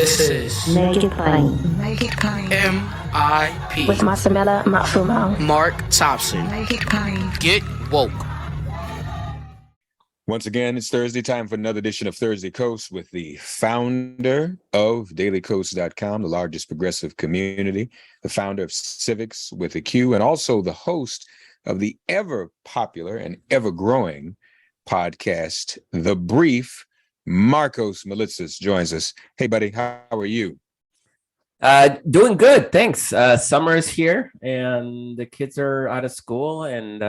This is Make it plain. Make it plain. MIP With Masamela Matfumo. Mark Thompson. Make it plain. Get woke. Once again, it's Thursday time for another edition of Thursday Coast with the founder of dailycoast.com, the largest progressive community, the founder of Civics with a Q, and also the host of the ever popular and ever growing podcast, The Brief. Markos Moulitsas joins us. Hey, buddy, how are you? Doing good, thanks. Summer is here, and the kids are out of school, and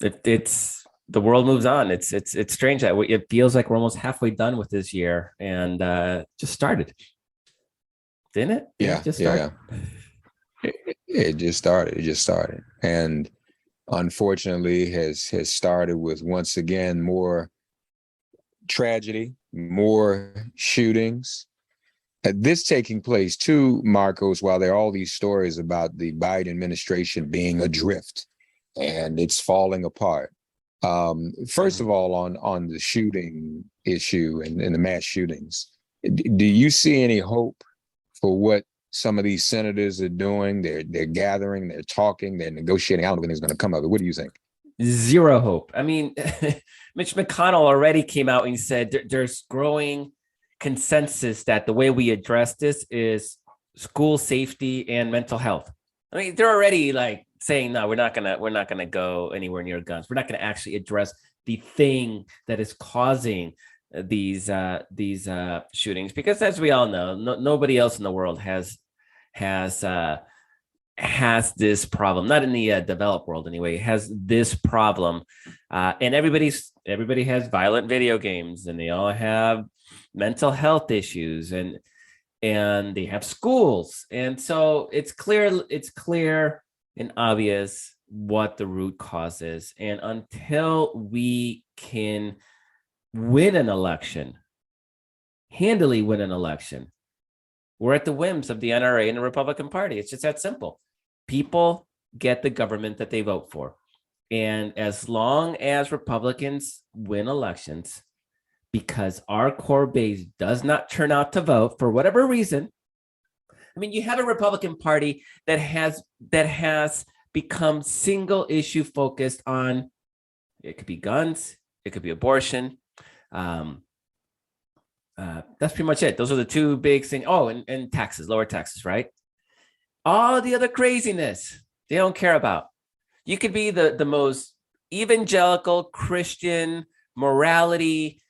it's the world moves on. It's strange that it feels like we're almost halfway done with this year, and just started, didn't it? Yeah. It just started, and unfortunately has started with once again more tragedy, more shootings. This taking place too, Markos, while there are all these stories about the Biden administration being adrift and it's falling apart. First of all, on the shooting issue and the mass shootings, do you see any hope for what some of these senators are doing? They're gathering, they're talking, they're negotiating. I don't know anything's going to come of it. What do you think? Zero hope. I mean, Mitch McConnell already came out and said there's growing consensus that the way we address this is school safety and mental health. I mean, they're already like saying, no, we're not gonna go anywhere near guns. We're not gonna actually address the thing that is causing these shootings, because as we all know, nobody else in the world has this problem, not in the developed world anyway, has this problem, and everybody has violent video games, and they all have mental health issues, and they have schools, and so it's clear and obvious what the root cause is. And until we can handily win an election, we're at the whims of the NRA and the Republican Party. It's just that simple. People get the government that they vote for. And as long as Republicans win elections, because our core base does not turn out to vote for whatever reason, I mean, you have a Republican Party that has become single issue focused on, it could be guns, it could be abortion. That's pretty much it. Those are the two big things. Oh, and taxes, lower taxes, right? All the other craziness they don't care about. You could be the most evangelical Christian morality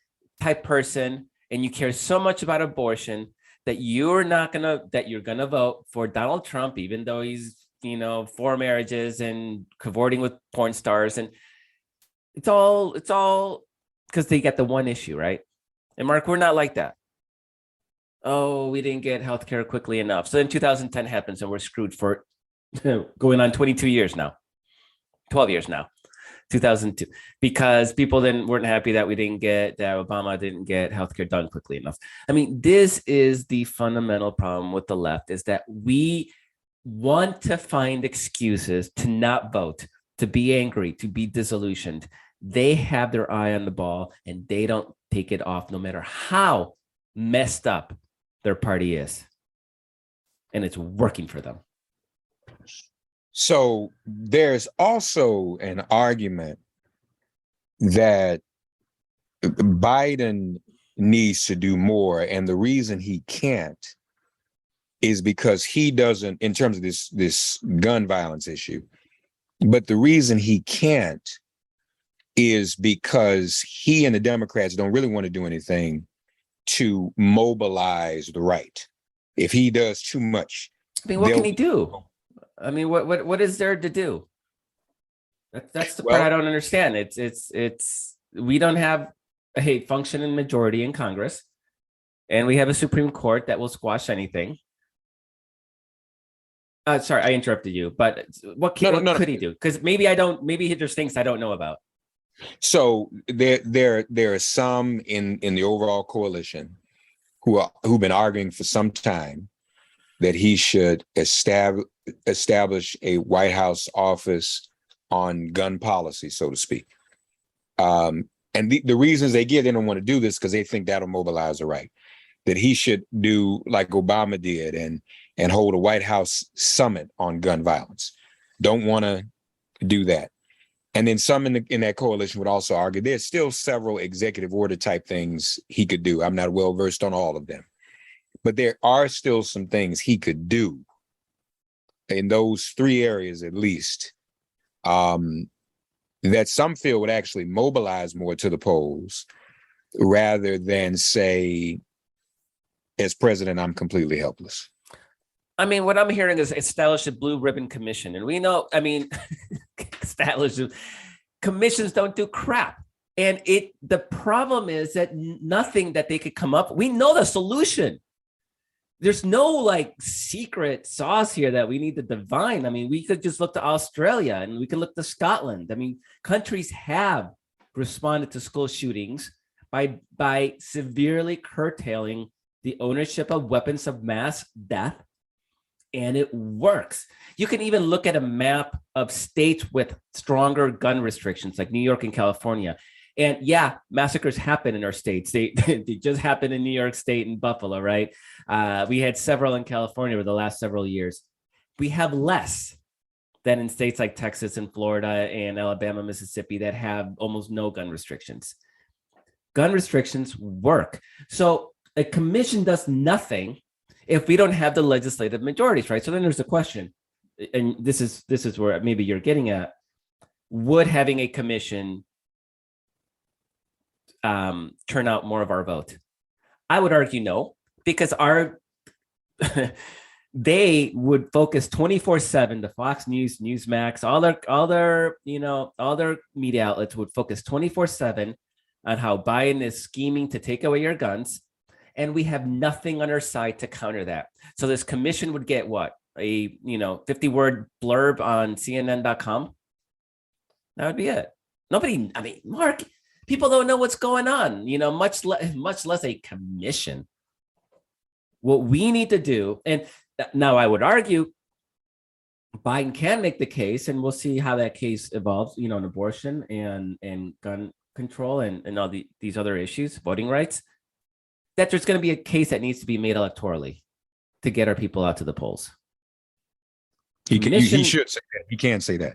type person, and you care so much about abortion that you're gonna vote for Donald Trump, even though he's for marriages and cavorting with porn stars, and it's all because they get the one issue, right? And Mark, we're not like that. Oh, we didn't get healthcare quickly enough. So then 2010 happens and we're screwed for going on 22 years now, 12 years now, 2002, because people then weren't happy that Obama didn't get healthcare done quickly enough. I mean, this is the fundamental problem with the left, is that we want to find excuses to not vote, to be angry, to be disillusioned. They have their eye on the ball and they don't take it off, no matter how messed up their party is. And it's working for them. So there's also an argument that Biden needs to do more, and the reason he can't is because he doesn't, in terms of this gun violence issue, but the reason he can't is because he and the Democrats don't really want to do anything to mobilize the right. If he does too much, I mean, what can he do? I mean, what is there to do? That's the part I don't understand. It's we don't have a functioning majority in Congress, and we have a Supreme Court that will squash anything. Sorry, I interrupted you, but what could he do? Because maybe there's things I don't know about. So there are some in the overall coalition who've been arguing for some time that he should establish a White House office on gun policy, so to speak. And the reasons they give, they don't want to do this because they think that'll mobilize the right. that he should do like Obama did and hold a White House summit on gun violence. Don't want to do that. And then some in that coalition would also argue there's still several executive order type things he could do. I'm not well versed on all of them, but there are still some things he could do in those three areas at least, that some feel would actually mobilize more to the polls rather than say, as president, I'm completely helpless. I mean, what I'm hearing is establish a blue ribbon commission. And we know, I mean, commissions don't do crap. And the problem is that nothing that they could come up, we know the solution. There's no like secret sauce here that we need to divine. I mean, we could just look to Australia and we could look to Scotland. I mean, countries have responded to school shootings by severely curtailing the ownership of weapons of mass death. And it works. You can even look at a map of states with stronger gun restrictions, like New York and California. And yeah, massacres happen in our states. They just happened in New York State and Buffalo, right? We had several in California over the last several years. We have less than in states like Texas and Florida and Alabama, Mississippi that have almost no gun restrictions. Gun restrictions work. So a commission does nothing if we don't have the legislative majorities, right? So then there's the question, and this is where maybe you're getting at, would having a commission turn out more of our vote? I would argue no, because they would focus 24/7, the Fox News, Newsmax, all their media outlets would focus 24/7 on how Biden is scheming to take away your guns. And we have nothing on our side to counter that. So this commission would get what? A 50-word blurb on CNN.com? That would be it. Nobody, I mean, Mark, people don't know what's going on, much less a commission. What we need to do, and now I would argue Biden can make the case, and we'll see how that case evolves, in abortion and gun control and all these other issues, voting rights, that there's going to be a case that needs to be made electorally to get our people out to the polls. He should say that. He can say that.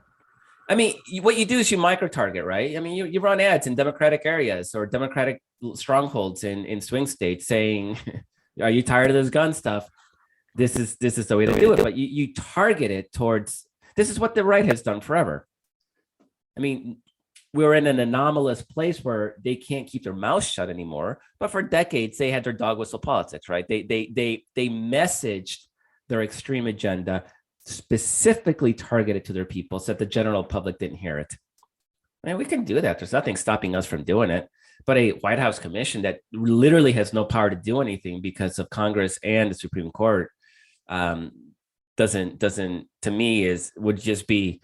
I mean, what you do is you micro-target, right? I mean, you run ads in Democratic areas or Democratic strongholds in swing states saying, are you tired of this gun stuff? This is the way to do it. But you target it towards, this is what the right has done forever. I mean, we're in an anomalous place where they can't keep their mouth shut anymore. But for decades, they had their dog whistle politics, right? They messaged their extreme agenda specifically targeted to their people so that the general public didn't hear it. I mean, we can do that. There's nothing stopping us from doing it. But a White House commission that literally has no power to do anything because of Congress and the Supreme Court doesn't to me would just be,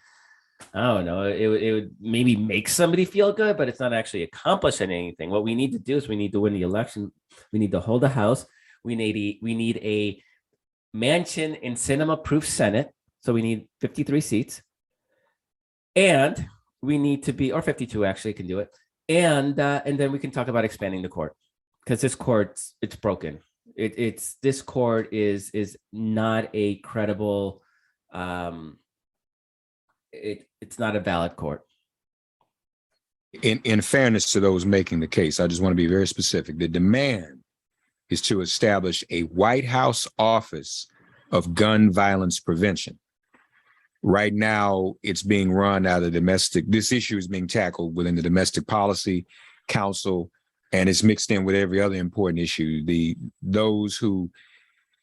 I don't know, it would maybe make somebody feel good, but it's not actually accomplishing anything. What we need to do is we need to win the election. We need to hold the House. We need a Manchin and Sinema-proof Senate. So we need 53 seats. And we need to be, or 52 actually can do it. And then we can talk about expanding the court, because this court, it's broken. This court is not a credible, it's not a valid court. In fairness to those making the case, I just want to be very specific. The demand is to establish a White House Office of Gun Violence Prevention. Right now, it's being run out of this issue is being tackled within the Domestic Policy Council, and it's mixed in with every other important issue.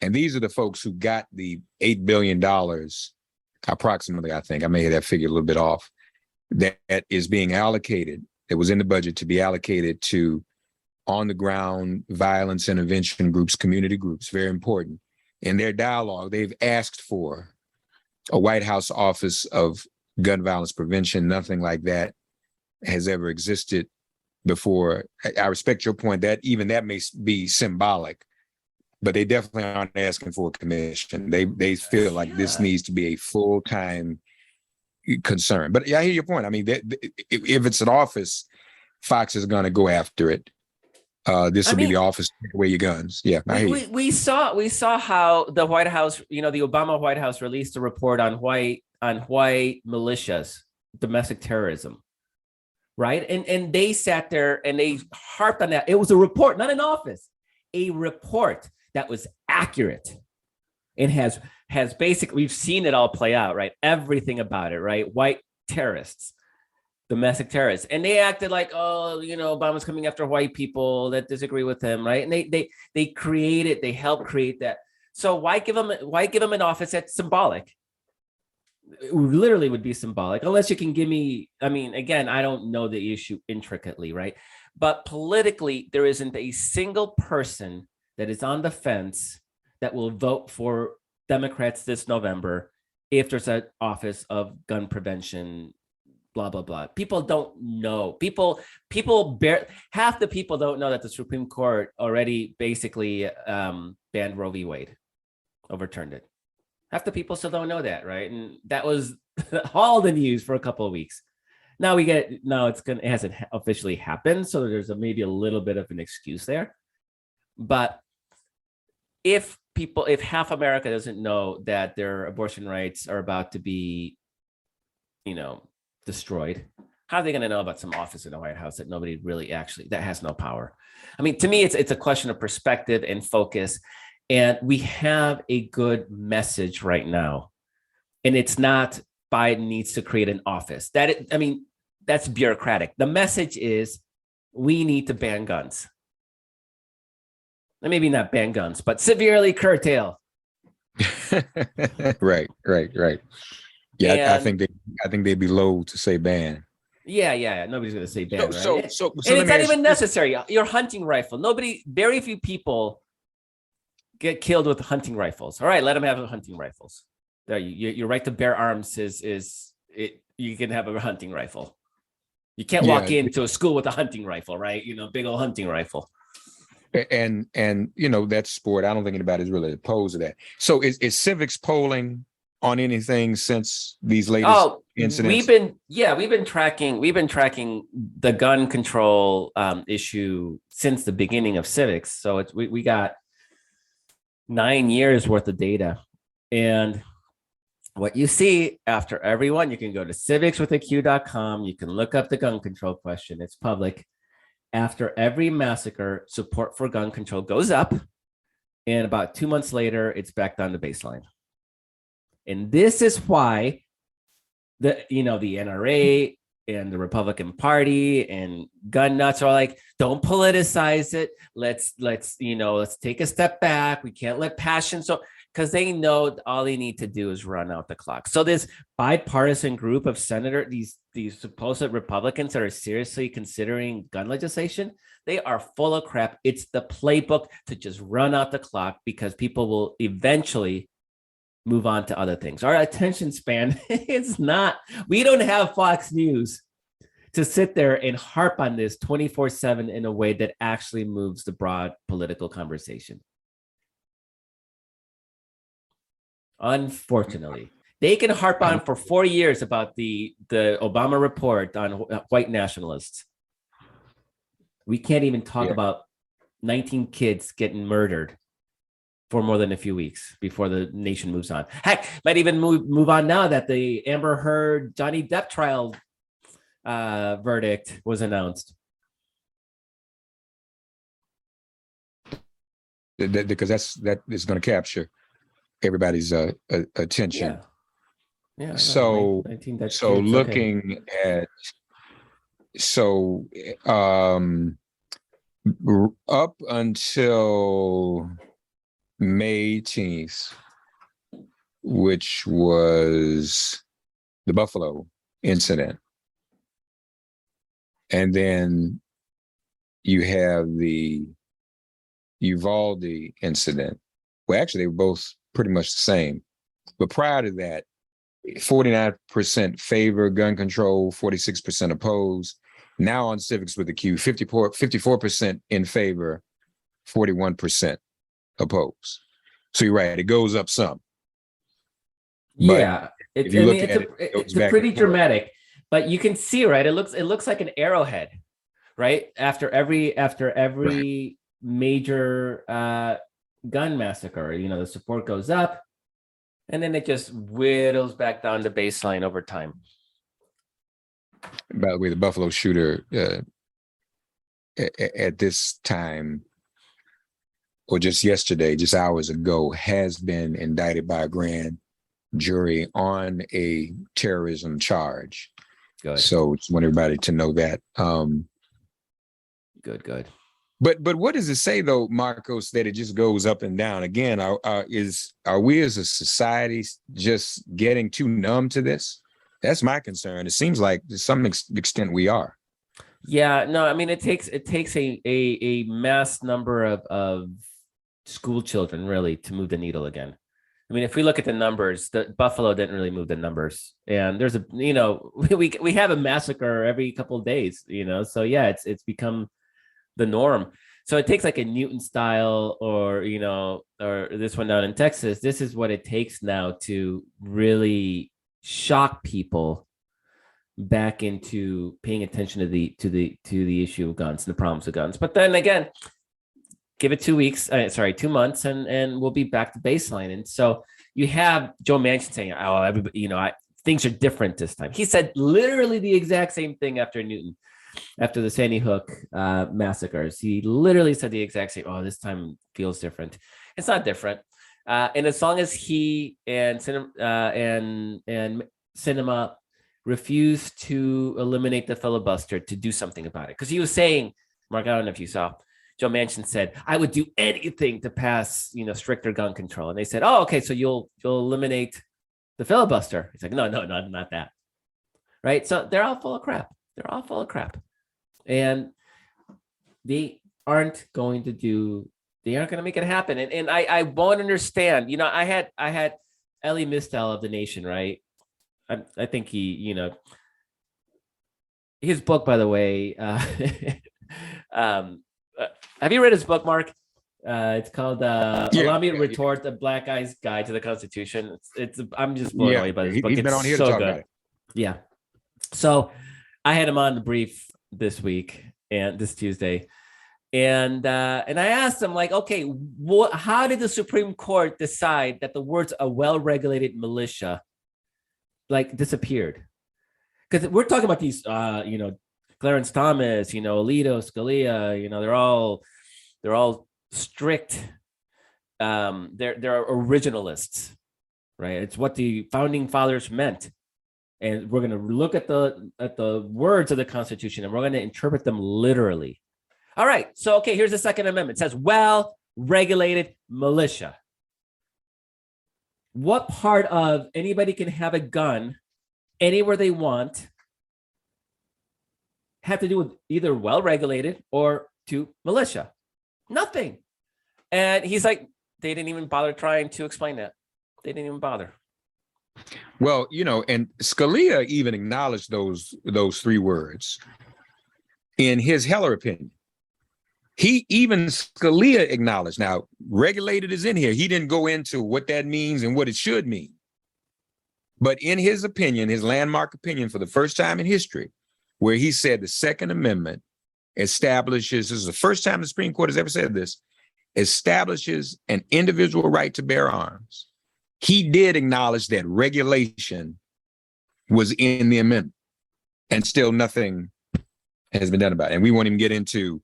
And these are the folks who got the $8 billion, approximately, I think, I may have that figure a little bit off, that is being allocated, that was in the budget to be allocated to on-the-ground violence intervention groups, community groups, very important. In their dialogue, they've asked for a White House Office of Gun Violence Prevention. Nothing like that has ever existed before. I respect your point that even that may be symbolic, but they definitely aren't asking for a commission. They feel like this needs to be a full-time concern. But yeah, I hear your point. I mean, if it's an office, Fox is going to go after it. this I will be the mean, office to take away your guns. Yeah, I hear you. we saw how the White House, the Obama White House released a report on white militias, domestic terrorism, right? And they sat there and they harped on that. It was a report, not an office, a report that was accurate and has basically, we've seen it all play out, right? Everything about it, right? White terrorists, domestic terrorists, and they acted like, oh, Obama's coming after white people that disagree with him, right? And they helped create that. So why give them an office that's symbolic? It literally would be symbolic, unless you can give me. I mean, again, I don't know the issue intricately, right? But politically, there isn't a single person that is on the fence that will vote for Democrats this November if there's an office of gun prevention, blah, blah, blah. People don't know. Half the people don't know that the Supreme Court already basically banned Roe v. Wade, overturned it. Half the people still don't know that, right? And that was all the news for a couple of weeks. Now it hasn't officially happened, so there's maybe a little bit of an excuse there. But if half America doesn't know that their abortion rights are about to be, destroyed, how are they going to know about some office in the White House that nobody really that has no power? I mean, to me, it's a question of perspective and focus. And we have a good message right now. And it's not Biden needs to create an office. That's bureaucratic. The message is we need to ban guns. And maybe not ban guns, but severely curtail. Right. Yeah, and I think they'd be low to say ban. Yeah. Nobody's going to say ban, right? So and it's not even necessary. Your hunting rifle. Very few people get killed with hunting rifles. All right, let them have hunting rifles. There, your right to bear arms is you can have a hunting rifle. You can't walk into a school with a hunting rifle, right? Big old hunting rifle. And that sport, I don't think anybody is really opposed to that. So is civics polling on anything since these latest incidents? We've been tracking the gun control issue since the beginning of civics. So we got 9 years worth of data. And what you see after everyone, you can go to civicswithaq.com. You can look up the gun control question. It's public. After every massacre, support for gun control goes up. And about 2 months later, it's back down to baseline. And this is why the NRA and the Republican Party and gun nuts are like, don't politicize it. Let's take a step back. We can't let passion. So, because they know all they need to do is run out the clock. So this bipartisan group of these supposed Republicans that are seriously considering gun legislation, they are full of crap. It's the playbook to just run out the clock because people will eventually move on to other things. Our attention span is not, we don't have Fox News to sit there and harp on this 24/7 in a way that actually moves the broad political conversation. Unfortunately, they can harp on for 4 years about the Obama report on white nationalists. We can't even talk about 19 kids getting murdered for more than a few weeks before the nation moves on. Heck, might even move on now that the Amber Heard Johnny Depp trial verdict was announced. Because that is going to capture everybody's attention. Yeah. So looking at up until May 18th, which was the Buffalo incident, and then you have the Uvalde incident. Well, actually, they were both pretty much the same. But prior to that, 49% favor gun control, 46% oppose. Now on Civics with the Q, 54% in favor, 41% oppose. So you're right, it goes up some. Yeah, it's pretty dramatic. But you can see, right? It looks like an arrowhead. right? After every major gun massacre, the support goes up, and then it just whittles back down to baseline over time. By the way, the Buffalo shooter at this time, or just yesterday, just hours ago, has been indicted by a grand jury on a terrorism charge. Good. So just want everybody to know that. Good. But what does it say though, Marcos, that it just goes up and down? Again, are we as a society just getting too numb to this? That's my concern. It seems like to some extent we are. Yeah, no, I mean it takes a mass number of school children really to move the needle again. I mean, if we look at the numbers, the Buffalo didn't really move the numbers, and there's we have a massacre every couple of days, so yeah, it's become the norm. So it takes like a Newton style or this one down in Texas. This is what it takes now to really shock people back into paying attention to the issue of guns and the problems of guns. But then again, give it 2 weeks, 2 months, and we'll be back to baseline. And so you have Joe Manchin saying, "Oh, everybody, things are different this time." He said literally the exact same thing after Newton, after the Sandy Hook massacres. He literally said the exact same. "Oh, this time feels different." It's not different. And as long as he and Sinema refuse to eliminate the filibuster to do something about it, because he was saying, Mark, I don't know if you saw, Joe Manchin said, "I would do anything to pass, stricter gun control." And they said, "Oh, okay, so you'll eliminate the filibuster." He's like, no, not that. Right? So they're all full of crap. And they aren't going to make it happen. And I won't understand. I had Elie Mystal of The Nation, right? I think he, his book, by the way, have you read his book, Mark? It's called "Allow Me to Retort: The Black Guy's Guide to the Constitution." I'm just blown away by this book. He's been on here to talk about it. Yeah. So I had him on the brief this week and this Tuesday, and I asked him, like, okay, how did the Supreme Court decide that the words "a well-regulated militia" disappeared? Because we're talking about these, Clarence Thomas, Alito, Scalia, they're all strict. They're originalists, right? It's what the founding fathers meant, and we're going to look at the words of the Constitution, and we're going to interpret them literally. All right, so okay, here's the Second Amendment. It says well-regulated militia. What part of anybody can have a gun anywhere they want have to do with either well-regulated or to militia? Nothing. And he's like, they didn't even bother trying to explain that. They didn't even bother. Well, and Scalia even acknowledged those three words in his Heller opinion. Scalia acknowledged. Now, regulated is in here. He didn't go into what that means and what it should mean. But in his opinion, his landmark opinion, for the first time in history, where he said the Second Amendment establishes, this is the first time the Supreme Court has ever said this, establishes an individual right to bear arms. He did acknowledge that regulation was in the amendment, and still nothing has been done about it. And we won't even get into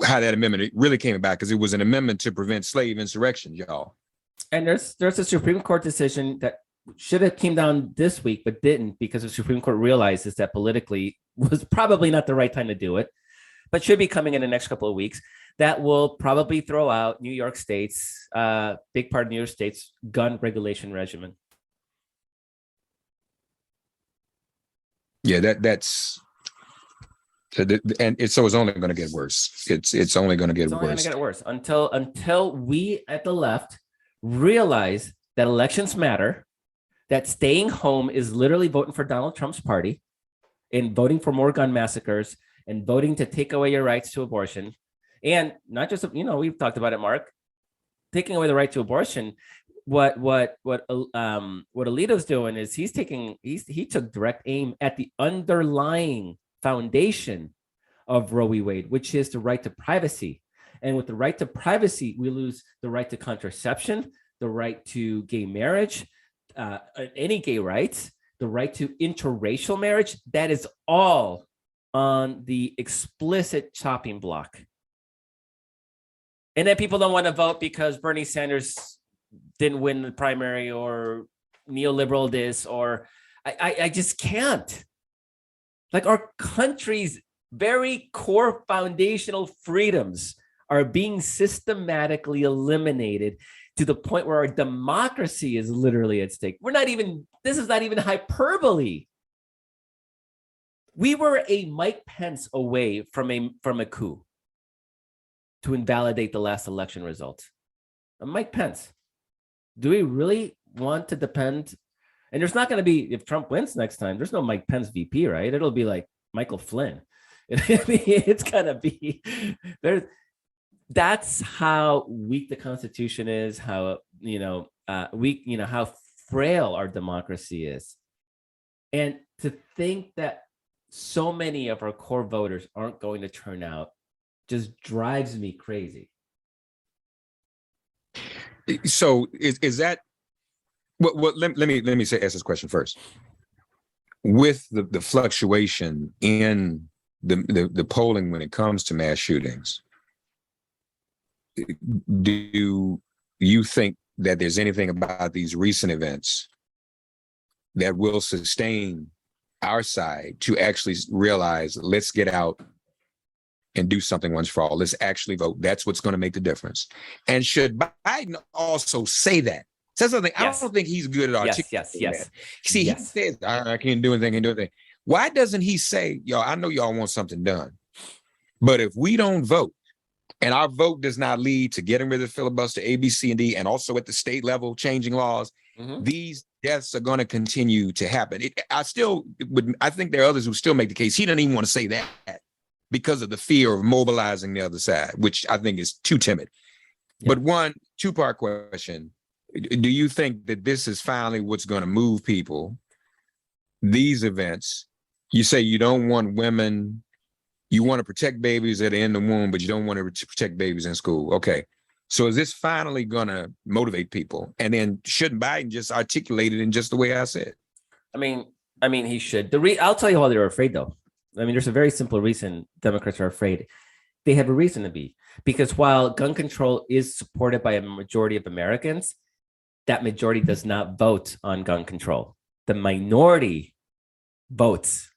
how that amendment really came about, because it was an amendment to prevent slave insurrection, y'all. And there's a Supreme Court decision that should have came down this week, but didn't, because the Supreme Court realizes that politically was probably not the right time to do it, but should be coming in the next couple of weeks. That will probably throw out New York State's, big part of New York State's gun regulation regimen. Yeah, that's, and it's only going to get worse. It's only going to get worse. Until we at the left realize that elections matter, that staying home is literally voting for Donald Trump's party, and voting for more gun massacres, and voting to take away your rights to abortion. And not just, we've talked about it, Mark, taking away the right to abortion. What Alito's doing is he took direct aim at the underlying foundation of Roe v. Wade, which is the right to privacy. And with the right to privacy, we lose the right to contraception, the right to gay marriage, any gay rights, the right to interracial marriage. That is all on the explicit chopping block. And then people don't want to vote because Bernie Sanders didn't win the primary, or neoliberal this, or I just can't. Like, our country's very core foundational freedoms are being systematically eliminated to the point where our democracy is literally at stake. This is not even hyperbole. We were a Mike Pence away from a coup to invalidate the last election results. Mike Pence. Do we really want to depend? And there's not going to be, if Trump wins next time, there's no Mike Pence VP, right? It'll be like Michael Flynn. It's going to be there. That's how weak the Constitution is, how, weak, how frail our democracy is. And to think that so many of our core voters aren't going to turn out just drives me crazy. So is that what let me ask this question first. With the fluctuation in the polling when it comes to mass shootings, do you think that there's anything about these recent events that will sustain our side to actually realize, let's get out and do something once for all? Let's actually vote. That's what's going to make the difference. And should Biden also say that? Says something. Yes. I don't think he's good at articulating Yes. that. See, he says, I can't do anything, can't do anything. Why doesn't he say, y'all, I know y'all want something done, but if we don't vote, and our vote does not lead to getting rid of the filibuster, A, B, C, and D, and also at the state level, changing laws, these deaths are going to continue to happen. I think there are others who still make the case. He doesn't even want to say that because of the fear of mobilizing the other side, which I think is too timid. Yeah. But two-part question. Do you think that this is finally what's going to move people? These events, you say you don't want women, you want to protect babies that are in the womb, but you don't want to protect babies in school. Okay. So is this finally going to motivate people? And then shouldn't Biden just articulate it in just the way I said? I mean, he should. I'll tell you why they're afraid, though. I mean, there's a very simple reason Democrats are afraid. They have a reason to be, because while gun control is supported by a majority of Americans, that majority does not vote on gun control. The minority votes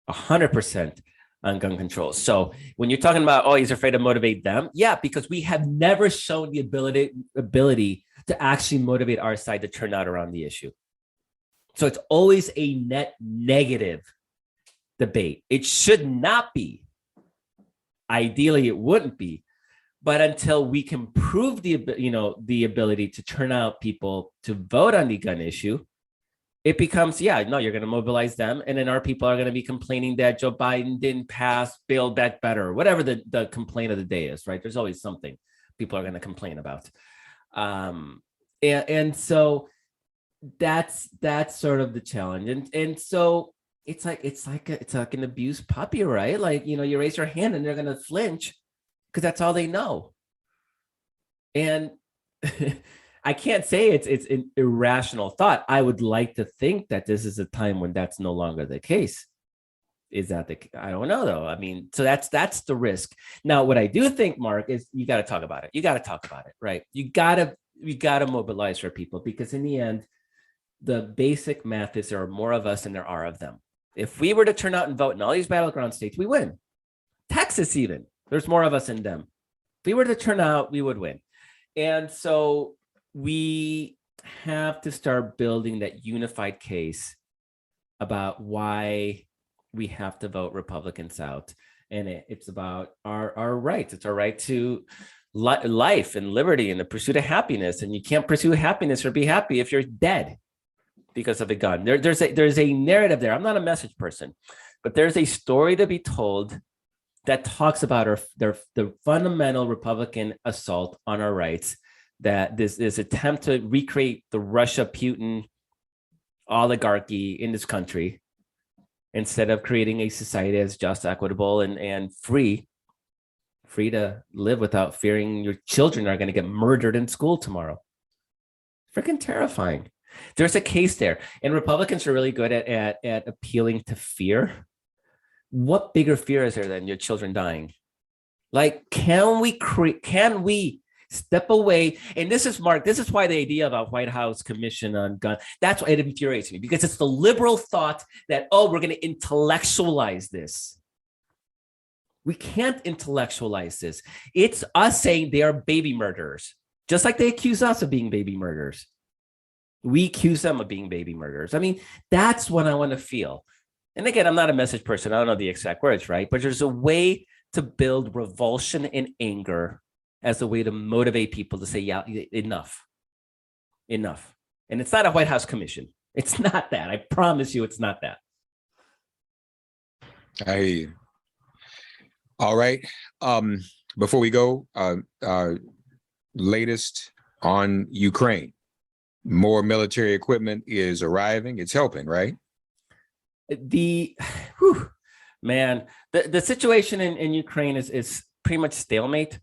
100% on gun control. So when you're talking about, he's afraid to motivate them, yeah, because we have never shown the ability to actually motivate our side to turn out around the issue. So it's always a net negative debate. It should not be. Ideally, it wouldn't be. But until we can prove the ability to turn out people to vote on the gun issue, it becomes, you're going to mobilize them. And then our people are going to be complaining that Joe Biden didn't pass Build Back Better, whatever the complaint of the day is, right? There's always something people are going to complain about. And so that's sort of the challenge. And so it's like an abused puppy, right? Like, you raise your hand and they're going to flinch because that's all they know. And I can't say it's an irrational thought. I would like to think that this is a time when that's no longer the case. Is that I don't know, though. I mean, so that's the risk. Now, what I do think, Mark, is you got to talk about it. You got to talk about it, right? You got to mobilize for people, because in the end, the basic math is there are more of us than there are of them. If we were to turn out and vote in all these battleground states, we win. Texas, even, there's more of us than them. If we were to turn out, we would win. And so we have to start building that unified case about why we have to vote Republicans out. And it's about our rights. It's our right to life and liberty and the pursuit of happiness. And you can't pursue happiness or be happy if you're dead because of a gun. There's a narrative there. I'm not a message person, but there's a story to be told that talks about the fundamental Republican assault on our rights, that this attempt to recreate the Russia-Putin oligarchy in this country instead of creating a society that's just, equitable, and free to live without fearing your children are going to get murdered in school tomorrow. Freaking terrifying. There's a case there, and Republicans are really good at appealing to fear. What bigger fear is there than your children dying? Like, can we step away? And this is, Mark, this is why the idea of a White House commission on gun, that's why it infuriates me, because it's the liberal thought that, oh, we're going to intellectualize this. We can't intellectualize this. It's us saying they are baby murderers, just like they accuse us of being baby murderers. We accuse them of being baby murderers. I mean, that's what I want to feel. And again, I'm not a message person. I don't know the exact words, right? But there's a way to build revulsion and anger as a way to motivate people to say, yeah, enough. And it's not a White House commission. It's not that. I promise you it's not that. I hear you. All right. Before we go, latest on Ukraine. More military equipment is arriving. It's helping, right? The situation in Ukraine is pretty much stalemate.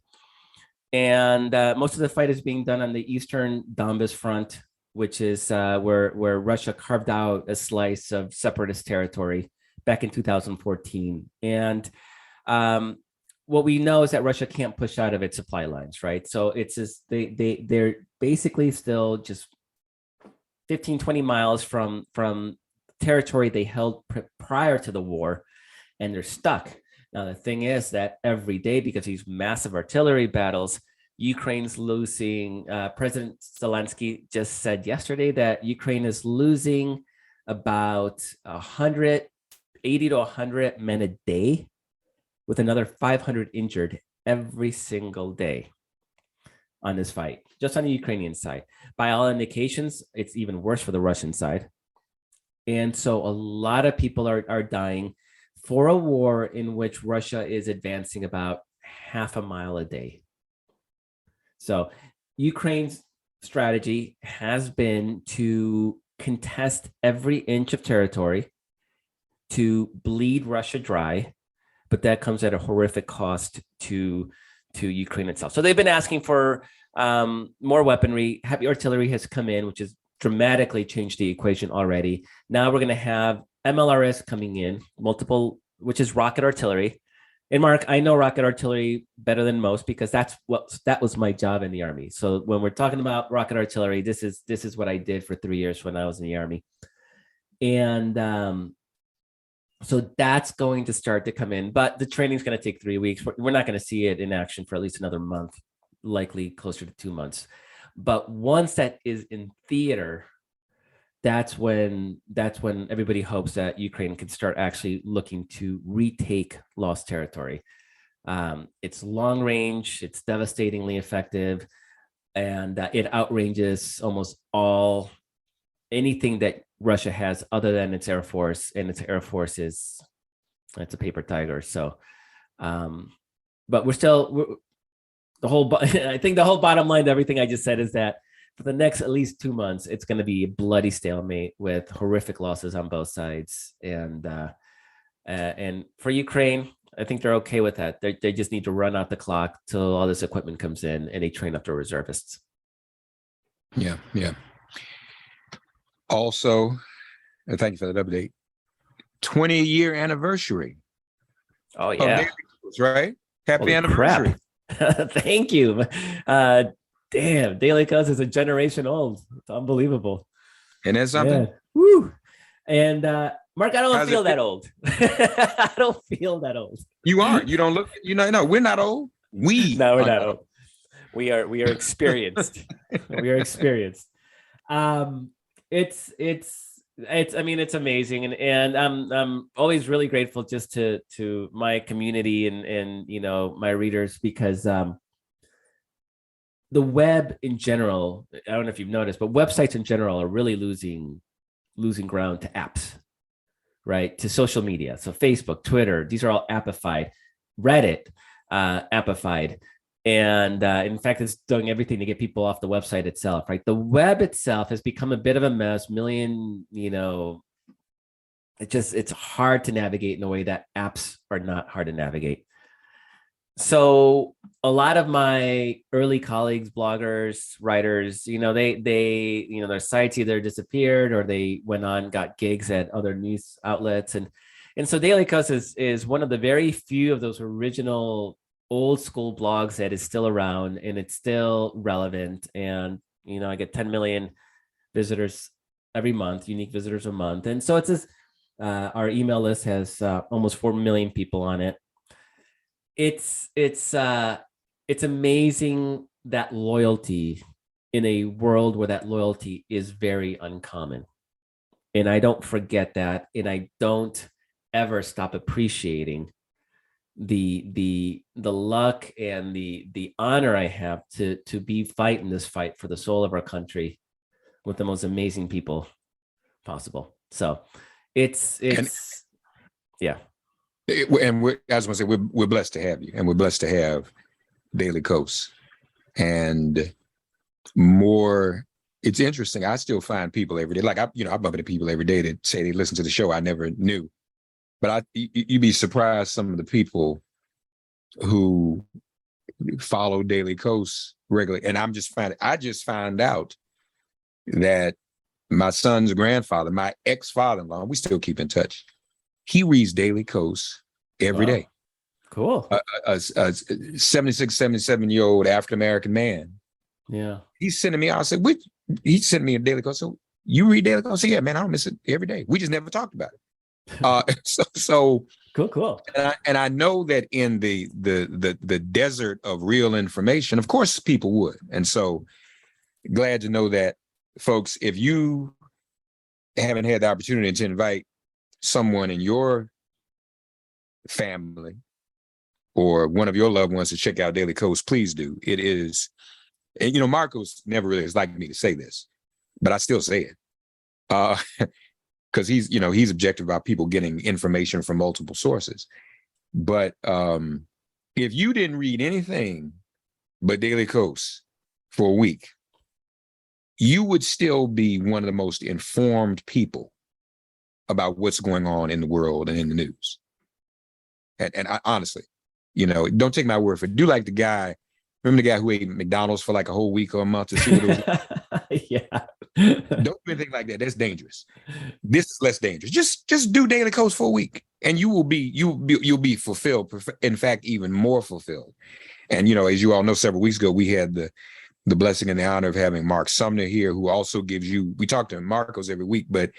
And most of the fight is being done on the eastern Donbas front, which is where Russia carved out a slice of separatist territory back in 2014. And what we know is that Russia can't push out of its supply lines, right? So it's just, they're basically still just 15, 20 miles from territory they held prior to the war, and they're stuck. Now, the thing is that every day, because of these massive artillery battles, Ukraine's losing. President Zelensky just said yesterday that Ukraine is losing about 180 to 100 men a day, with another 500 injured every single day on this fight, just on the Ukrainian side. By all indications, it's even worse for the Russian side. And so a lot of people are dying for a war in which Russia is advancing about half a mile a day. So Ukraine's strategy has been to contest every inch of territory, to bleed Russia dry, but that comes at a horrific cost to Ukraine itself. So they've been asking for more weaponry. Heavy artillery has come in, which has dramatically changed the equation already. Now we're going to have MLRS coming in, multiple, which is rocket artillery. And Mark, I know rocket artillery better than most because that was my job in the Army. So when we're talking about rocket artillery, this is what I did for 3 years when I was in the Army. And so that's going to start to come in, but the training is going to take 3 weeks. We're not going to see it in action for at least another month, likely closer to 2 months. But once that is in theater, that's when everybody hopes that Ukraine can start actually looking to retake lost territory. It's long range, it's devastatingly effective, and it outranges almost anything that Russia has other than its Air Force, and its Air Force it's a paper tiger. So, but I think the whole bottom line to everything I just said is that for the next at least 2 months, it's going to be a bloody stalemate with horrific losses on both sides. And for Ukraine, I think they're okay with that. They just need to run out the clock till all this equipment comes in and they train up their reservists. Yeah. Also, and thank you for that update. 20-year anniversary. Oh yeah, Daily Kos, right? Happy Holy anniversary! Crap. Thank you. Damn, Daily Kos is a generation old. It's unbelievable. And that's something. Yeah. Woo. And Mark, I don't feel that old. I don't feel that old. You aren't. You don't look. No, we're not old. We're not old. We are experienced. We are experienced. It's amazing, and I'm always really grateful just to my community and my readers, because the web in general, I don't know if you've noticed, but websites in general are really losing ground to apps, right? To social media. So Facebook, Twitter, these are all appified. Reddit, appified. And in fact, it's doing everything to get people off the website itself, right? The web itself has become a bit of a mess. it's hard to navigate in a way that apps are not hard to navigate. So a lot of my early colleagues, bloggers, writers, their sites either disappeared or they went on, got gigs at other news outlets. And so Daily Kos is one of the very few of those original old school blogs that is still around, and it's still relevant. And, I get 10 million visitors every month, unique visitors a month. And so it's this, our email list has almost 4 million people on it. It's amazing that loyalty in a world where that loyalty is very uncommon. And I don't forget that. And I don't ever stop appreciating the luck and the honor I have to be fighting this fight for the soul of our country with the most amazing people possible. So yeah. And as I say, we're blessed to have you, and we're blessed to have Daily Kos. And more, it's interesting. I still find people every day, like I bump into people every day that say they listen to the show I never knew. But you'd be surprised some of the people who follow Daily Kos regularly. And I just found out that my son's grandfather, my ex-father-in-law, we still keep in touch. He reads Daily Kos every day. Cool. A 76, 77-year-old African-American man. Yeah. He's sending me, I said, he sent me a Daily Kos. So you read Daily Kos? I said, yeah, man, I don't miss it every day. We just never talked about it. So cool. And I know that in the desert of real information, of course, people would. And so glad to know that, folks, if you haven't had the opportunity to invite someone in your family or one of your loved ones to check out Daily Kos, please do. It is, and Marcos never really has liked me to say this, but I still say it. Because he's objective about people getting information from multiple sources. But if you didn't read anything but Daily Kos for a week, you would still be one of the most informed people about what's going on in the world and in the news. And I, honestly, don't take my word for it. Do like the guy, remember the guy who ate McDonald's for like a whole week or a month to see what it was? Yeah. Don't do anything like that. That's dangerous. This is less dangerous. Just do Daily Kos for a week, and you'll be fulfilled. In fact, even more fulfilled. And as you all know, several weeks ago we had the blessing and the honor of having Mark Sumner here, who also gives you. We talk to Marcos every week, but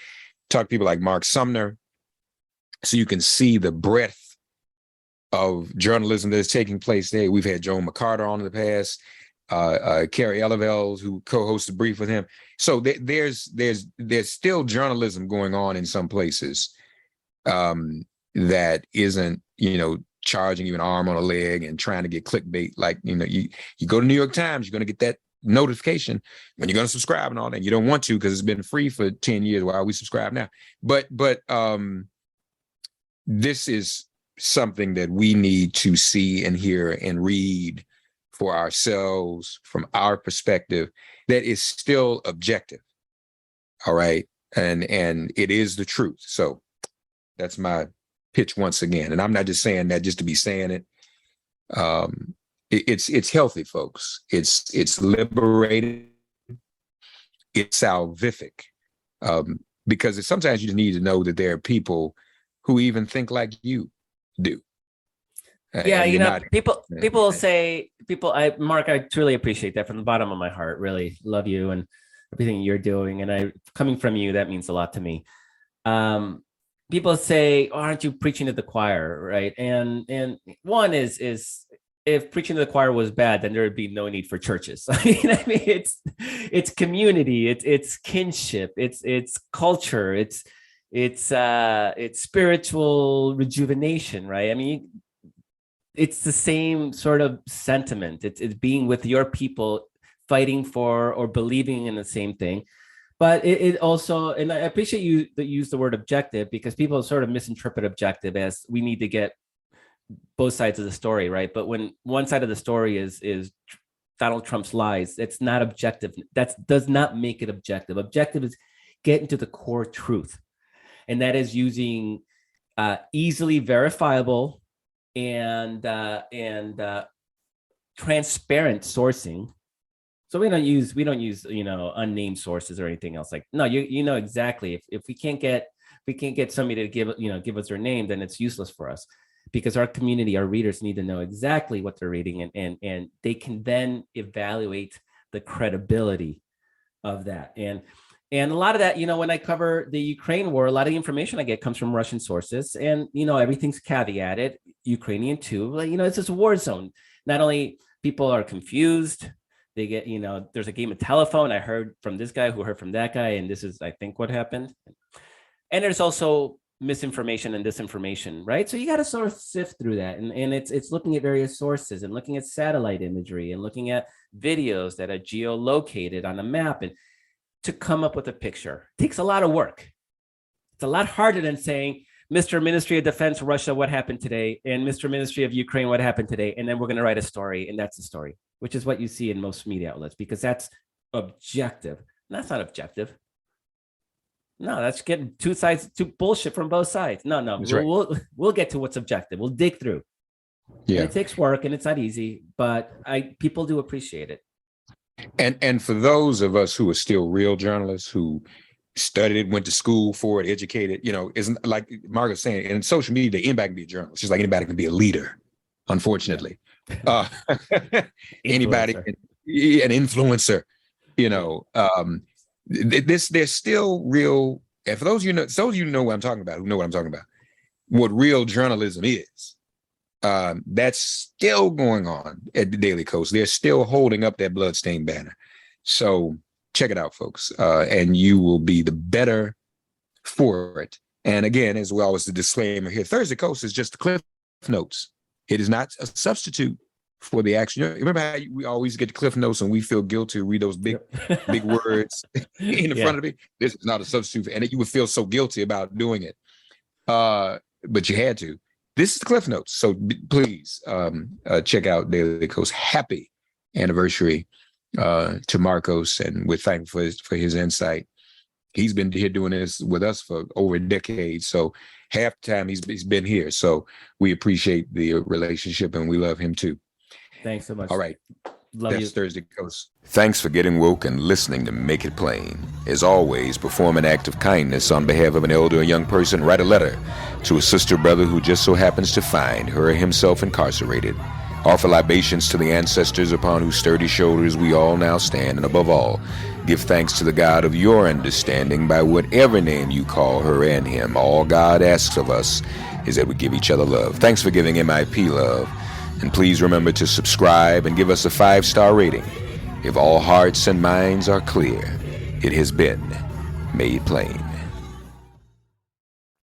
talk to people like Mark Sumner, so you can see the breadth of journalism that is taking place there. We've had Joan McCarter on in the past. Carrie Elevels, who co-hosted Brief with him. So there's still journalism going on in some places that isn't, charging you an arm on a leg and trying to get clickbait. Like, you go to New York Times, you're going to get that notification when you're going to subscribe and all that. You don't want to because it's been free for 10 years while we subscribe now. But this is something that we need to see and hear and read for ourselves from our perspective that is still objective. All right. And it is the truth. So that's my pitch once again. And I'm not just saying that just to be saying it. It's healthy, folks. It's liberating. It's salvific. Because sometimes you just need to know that there are people who even think like you do. Yeah, people will say, Mark, I truly appreciate that from the bottom of my heart. Really love you and everything you're doing. And coming from you, that means a lot to me. People say, oh, aren't you preaching to the choir, right? And one is if preaching to the choir was bad, then there would be no need for churches. It's community, it's kinship, it's culture, it's spiritual rejuvenation, right? It's the same sort of sentiment. It's being with your people, fighting for or believing in the same thing. But it also, and I appreciate you that you use the word objective, because people sort of misinterpret objective as we need to get both sides of the story, right? But when one side of the story is Donald Trump's lies, it's not objective. That does not make it objective. Objective is getting to the core truth. and that is using easily verifiable and transparent sourcing. So we don't use unnamed sources or anything else. Like, no, you know exactly if we can't get somebody to give us their name, then it's useless for us, because our community, our readers need to know exactly what they're reading, and they can then evaluate the credibility of that. And a lot of that, when I cover the Ukraine war, a lot of the information I get comes from Russian sources, and everything's caveated, Ukrainian too. It's just a war zone. Not only people are confused, they get, there's a game of telephone. I heard from this guy who heard from that guy, and this is, I think, what happened. And there's also misinformation and disinformation, right? So you got to sort of sift through that. And it's looking at various sources and looking at satellite imagery and looking at videos that are geolocated on a map, and to come up with a picture. It takes a lot of work. It's a lot harder than saying, Mr. Ministry of Defense, Russia, what happened today? And Mr. Ministry of Ukraine, what happened today? And then we're going to write a story, and that's the story, which is what you see in most media outlets, because that's objective. And that's not objective. No, that's getting two bullshit from both sides. No, we'll get to what's objective. We'll dig through. Yeah, and it takes work, and it's not easy, but people do appreciate it. And for those of us who are still real journalists, who studied it, went to school for it, educated, isn't like Margaret's saying, in social media, anybody can be a journalist, just like anybody can be a leader, unfortunately. Anybody, an influencer, there's still real, and for those of you know what I'm talking about, who know what I'm talking about, what real journalism is, that's still going on at the Daily Kos. They're still holding up that bloodstained banner. So check it out, folks, and you will be the better for it. And again, as well as the disclaimer here, Thursday Kos is just the Cliff Notes. It is not a substitute for the action. Remember how we always get the Cliff Notes and we feel guilty to read those big words in the front of it? This is not a substitute, and you would feel so guilty about doing it, but you had to. This is the Cliff Notes, so please check out Daily Kos. Happy anniversary to Marcos, and we're thankful for his insight. He's been here doing this with us for over a decade, so half the time he's been here. So we appreciate the relationship, and we love him too. Thanks so much. All right. Love you. Thursday Kos. Thanks for getting woke and listening to Make It Plain. As always, perform an act of kindness on behalf of an elder or young person. Write a letter to a sister or brother who just so happens to find her or himself incarcerated. Offer libations to the ancestors upon whose sturdy shoulders we all now stand. And above all, give thanks to the God of your understanding by whatever name you call her and him. All God asks of us is that we give each other love. Thanks for giving MIP love. And please remember to subscribe and give us a 5-star rating. If all hearts and minds are clear, it has been made plain.